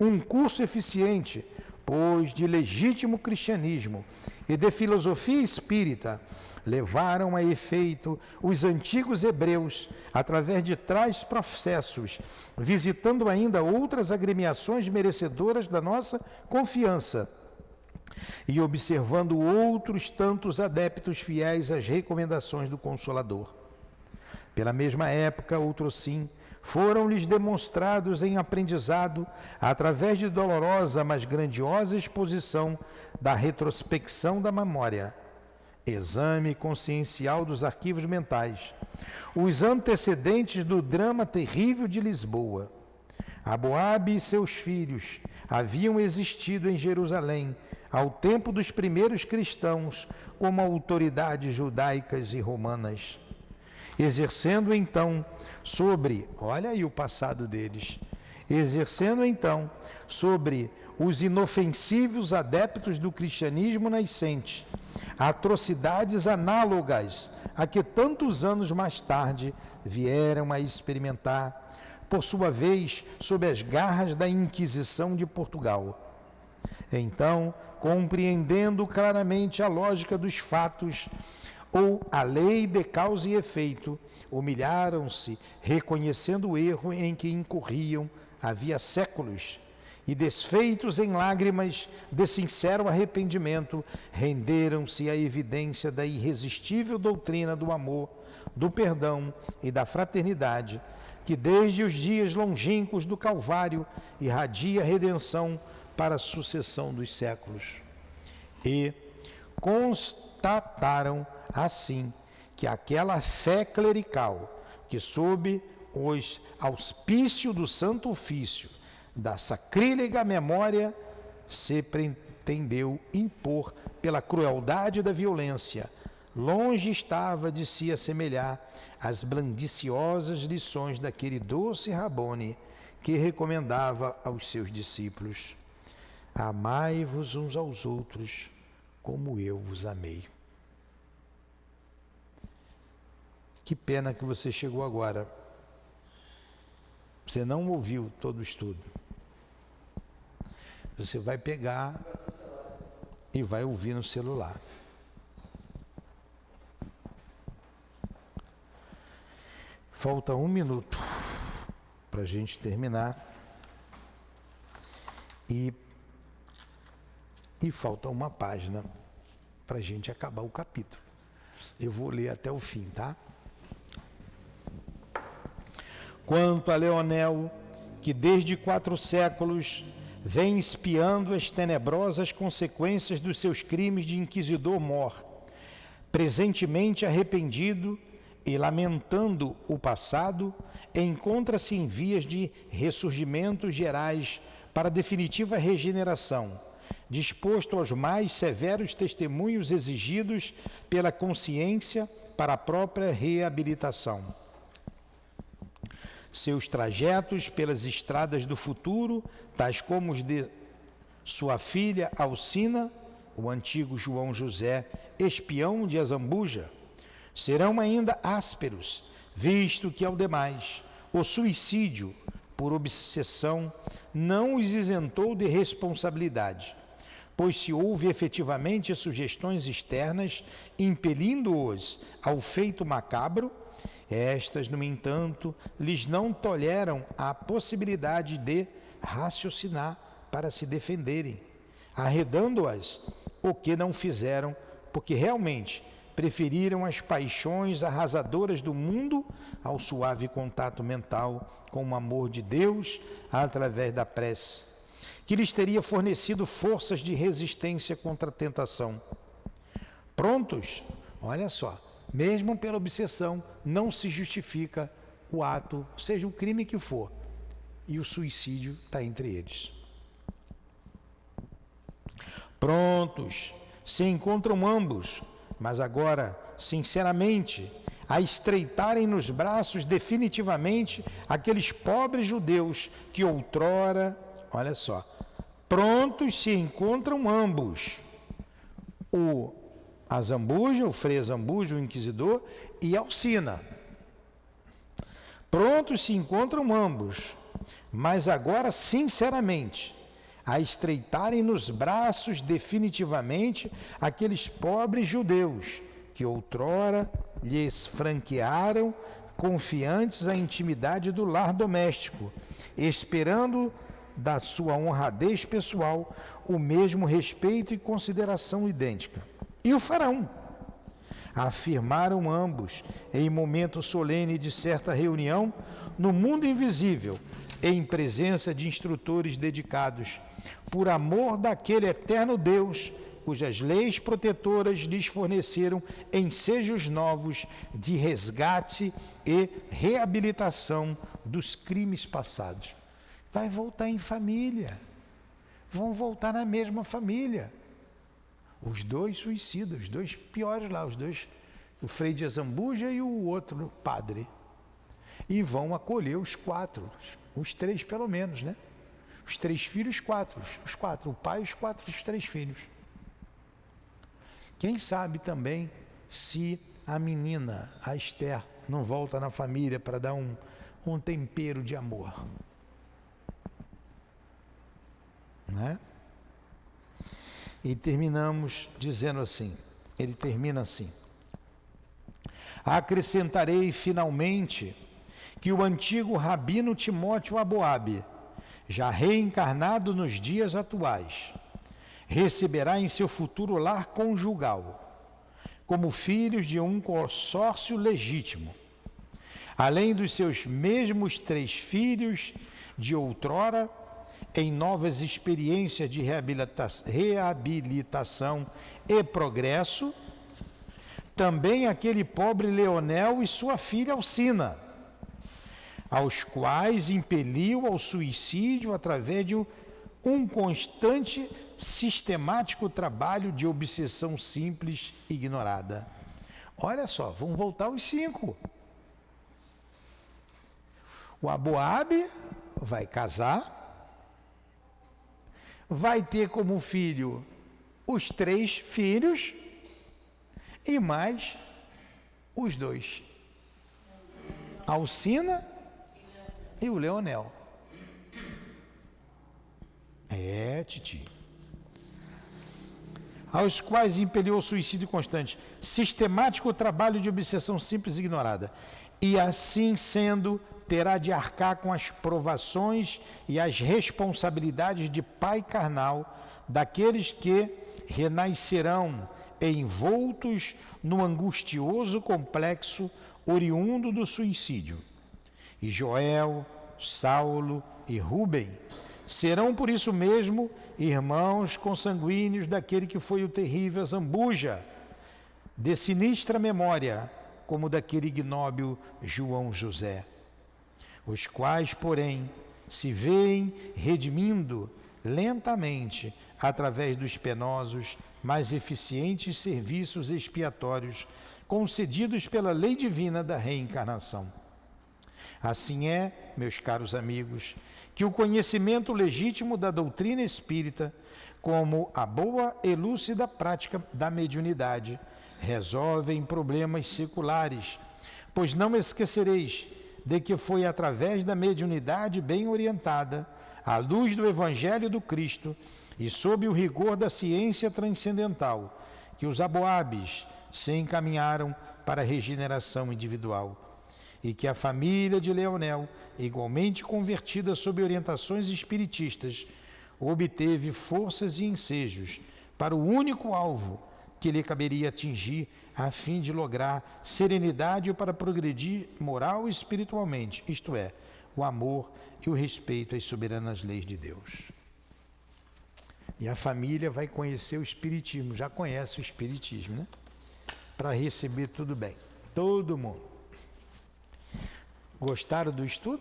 Um curso eficiente, pois de legítimo cristianismo e de filosofia espírita, levaram a efeito os antigos hebreus através de tais processos, visitando ainda outras agremiações merecedoras da nossa confiança e observando outros tantos adeptos fiéis às recomendações do Consolador. Pela mesma época, outrossim, foram-lhes demonstrados em aprendizado, através de dolorosa, mas grandiosa exposição da retrospecção da memória, exame consciencial dos arquivos mentais, os antecedentes do drama terrível de Lisboa. Aboabe e seus filhos haviam existido em Jerusalém ao tempo dos primeiros cristãos como autoridades judaicas e romanas, exercendo então sobre, olha aí o passado deles, exercendo então sobre os inofensivos adeptos do cristianismo nascente, atrocidades análogas a que tantos anos mais tarde vieram a experimentar, por sua vez, sob as garras da Inquisição de Portugal. Então, compreendendo claramente a lógica dos fatos, ou a lei de causa e efeito, humilharam-se, reconhecendo o erro em que incorriam havia séculos, e desfeitos em lágrimas de sincero arrependimento, renderam-se à evidência da irresistível doutrina do amor, do perdão e da fraternidade, que desde os dias longínquos do Calvário irradia a redenção para a sucessão dos séculos. E constataram assim que aquela fé clerical que sob os auspício do Santo Ofício da sacrílega memória se pretendeu impor pela crueldade da violência, longe estava de se assemelhar às blandiciosas lições daquele doce Rabboni que recomendava aos seus discípulos: amai-vos uns aos outros como eu vos amei. Que pena que você chegou agora. Você não ouviu todo o estudo. Você vai pegar e vai ouvir no celular. Falta 1 minuto para a gente terminar. E falta uma página para a gente acabar o capítulo. Eu vou ler até o fim, tá? Quanto a Leonel, que desde 4 séculos vem espiando as tenebrosas consequências dos seus crimes de inquisidor mor, presentemente arrependido e lamentando o passado, encontra-se em vias de ressurgimentos gerais para definitiva regeneração, disposto aos mais severos testemunhos exigidos pela consciência para a própria reabilitação. Seus trajetos pelas estradas do futuro, tais como os de sua filha Alcina, o antigo João José, espião de Azambuja, serão ainda ásperos, visto que, ao demais, o suicídio, por obsessão, não os isentou de responsabilidade, pois se houve efetivamente sugestões externas impelindo-os ao feito macabro, estas, no entanto, lhes não toleram a possibilidade de raciocinar para se defenderem, arredando-as, o que não fizeram, porque realmente preferiram as paixões arrasadoras do mundo ao suave contato mental com o amor de Deus através da prece, que lhes teria fornecido forças de resistência contra a tentação. Prontos, olha só, mesmo pela obsessão, não se justifica o ato, seja o crime que for, e o suicídio está entre eles. Prontos, se encontram ambos, mas agora, sinceramente, a estreitarem nos braços definitivamente aqueles pobres judeus que outrora, olha só, prontos se encontram ambos, o Azambuja, o Frei Azambuja, o inquisidor, e Alcina. Prontos se encontram ambos, mas agora, sinceramente, a estreitarem nos braços definitivamente aqueles pobres judeus que outrora lhes franquearam, confiantes à intimidade do lar doméstico, esperando da sua honradez pessoal o mesmo respeito e consideração idêntica. E o farão. Afirmaram ambos, em momento solene de certa reunião, no mundo invisível, em presença de instrutores dedicados, por amor daquele eterno Deus, cujas leis protetoras lhes forneceram ensejos novos de resgate e reabilitação dos crimes passados. Vai voltar em família, vão voltar na mesma família. Os dois suicidas, os dois piores lá, os dois, o Frei de Azambuja e o outro padre. E vão acolher os 4, os 3 pelo menos, né? Os 3 filhos, os 4, o pai, os 3 filhos. Quem sabe também se a menina, a Esther, não volta na família para dar um tempero de amor. Né? E terminamos dizendo assim, ele termina assim, Acrescentarei finalmente que o antigo rabino Timóteo Aboabe, já reencarnado nos dias atuais, receberá em seu futuro lar conjugal, como filhos de um consórcio legítimo, além dos seus mesmos 3 filhos de outrora, em novas experiências de reabilitação e progresso, também aquele pobre Leonel e sua filha Alcina, aos quais impeliu ao suicídio através de um constante, sistemático trabalho de obsessão simples e ignorada. Olha só, vamos voltar aos 5. O Aboabe vai casar, vai ter como filho os 3 filhos e mais os 2, Alcina e o Leonel. Titi. Aos quais impeliu o suicídio constante, sistemático trabalho de obsessão simples e ignorada. E assim sendo, terá de arcar com as provações e as responsabilidades de pai carnal daqueles que renascerão envoltos no angustioso complexo oriundo do suicídio. E Joel, Saulo e Rubem serão por isso mesmo irmãos consanguíneos daquele que foi o terrível Zambuja, de sinistra memória, como daquele ignóbil João José, os quais, porém, se veem redimindo lentamente através dos penosos, mas eficientes serviços expiatórios concedidos pela lei divina da reencarnação. Assim é, meus caros amigos, que o conhecimento legítimo da doutrina espírita, como a boa e lúcida prática da mediunidade, resolvem problemas seculares, pois não esquecereis de que foi através da mediunidade bem orientada, à luz do Evangelho do Cristo e sob o rigor da ciência transcendental, que os aboabes se encaminharam para a regeneração individual, e que a família de Leonel, igualmente convertida sob orientações espiritistas, obteve forças e ensejos para o único alvo que lhe caberia atingir, a fim de lograr serenidade para progredir moral e espiritualmente, isto é, o amor e o respeito às soberanas leis de Deus. E a família vai conhecer o Espiritismo, já conhece o Espiritismo, né? Para receber tudo bem, todo mundo. Gostaram do estudo?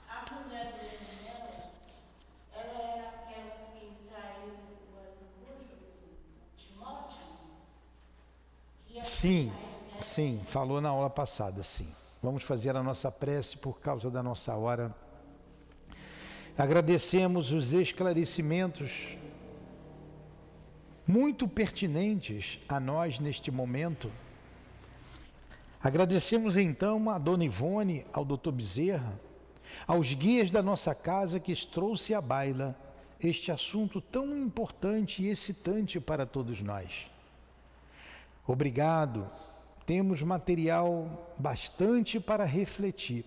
A mulher do Leonel, ela era aquela que traiu o Azambuja, Timóteo? Sim, falou na aula passada, sim. Vamos fazer a nossa prece por causa da nossa hora. Agradecemos os esclarecimentos muito pertinentes a nós neste momento. Agradecemos então a Dona Ivone, ao Dr. Bezerra, aos guias da nossa casa que trouxe à baila este assunto tão importante e excitante para todos nós. Obrigado, temos material bastante para refletir.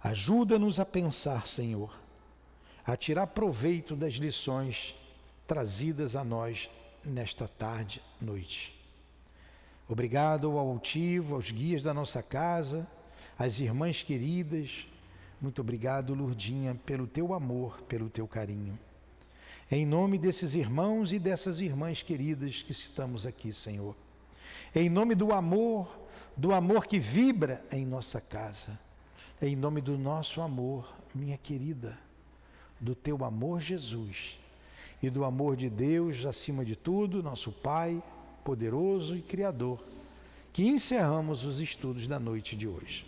Ajuda-nos a pensar, Senhor, a tirar proveito das lições trazidas a nós nesta tarde, noite. Obrigado ao altivo, aos guias da nossa casa, às irmãs queridas. Muito obrigado, Lourdinha, pelo teu amor, pelo teu carinho. Em nome desses irmãos e dessas irmãs queridas que citamos aqui, Senhor. Em nome do amor que vibra em nossa casa. Em nome do nosso amor, minha querida, do teu amor, Jesus, e do amor de Deus, acima de tudo, nosso Pai, poderoso e Criador, que encerramos os estudos da noite de hoje.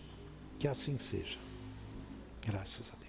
Que assim seja. Graças a Deus.